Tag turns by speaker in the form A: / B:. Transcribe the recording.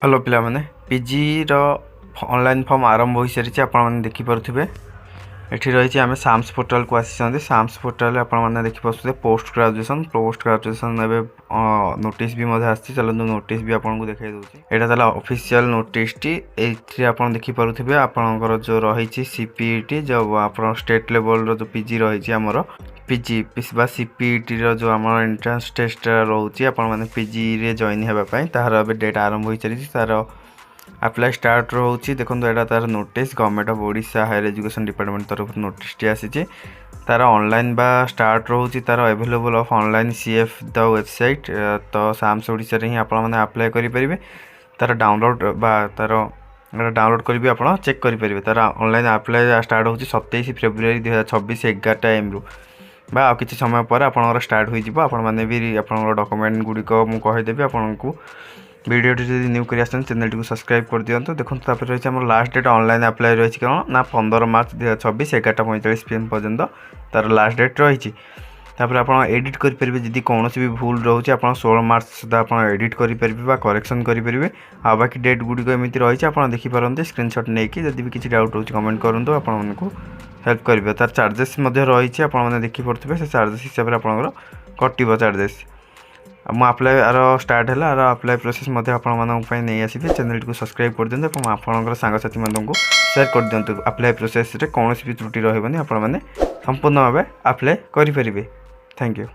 A: Hello पिला माने PG रो online form आरंभ हो सारी आपण माने देखि परथुबे एठी रही आम साम्स पोर्टाल को आसी साम्स पोर्टाल आपण माने देखि परथुबे पोस्ट ग्रेजुएशन एबे नोटिस भी मधे आसी चलनु नोटिस भी आपण को देखाई दोची एटा तला ऑफिशियल नोटिस टी एठी आपण देखि परथुबे आपणकर जो रही सीपीटी जो आपण स्टेट लेवल रो जो पीजी रही हमर पीजी बा सीपीटी रो जो हमर एंट्रेंस टेस्ट रहउची आपण माने पीजी रे जॉइन हेबा पई तार अब डेट आरंभ होई चली तार अप्लाई स्टार्ट रोची देखो एटा तार notice government of Odisha higher education department तरफ नोटिस टी आसी तार ऑनलाइन बा स्टार्ट रोची तार available of online CF the website तो साम्स ओडिशा रे ही आपण माने अप्लाई करि परिबे तार डाउनलोड बा तार डाउनलोड करी आप चेक करेंगे तार ऑनलाइन अप्लाई स्टार्ट होची 27 फेब्रुआरी 2026 11 AM रु बा आ किसी समय पर आपनकर स्टार्ट हो आपण माने भी आपनकर डॉक्यूमेंट गुड़िक मु कहीदेवी आपको वीडियो टी न्यू कर चैनल टी सब्सक्राइब कर दिखाँ देखो रही है लास्ट डेट ऑनलाइन अप्लाई रही कौन ना 15 मार्च 2026 11:45 PM पर्यंत तार लास्ट डेट रही आप एडिट करेंगे जदि कौन भी भूल रोचे आप 16 मार्च सुधा आप एडिट करेंगे करेक्शन करेंगे आ बाकी डेट गुड़िक एमती रही है आप देखिपारते स्क्रीनशॉट नहीं कि जब भी किसी डाउट रोचे कमेंट करूँ आपको हेल्प करेंगे तार चार्जेस रही है देखिपे से चार्जेस हिसाब से आप कटो चार्जेस मु अप्लाई आर स्टार्ट है आर अप्लाई प्रोसेस नहीं आसबे चैनल को सब्सक्राइब कर दिखाँ आपंकर सांगसाथी मानक सेयार कर दिंतु अप्लाई प्रोसेस कौन भी त्रुटि रही आप संपूर्ण भाव अप्लाई करेंगे थैंक यू।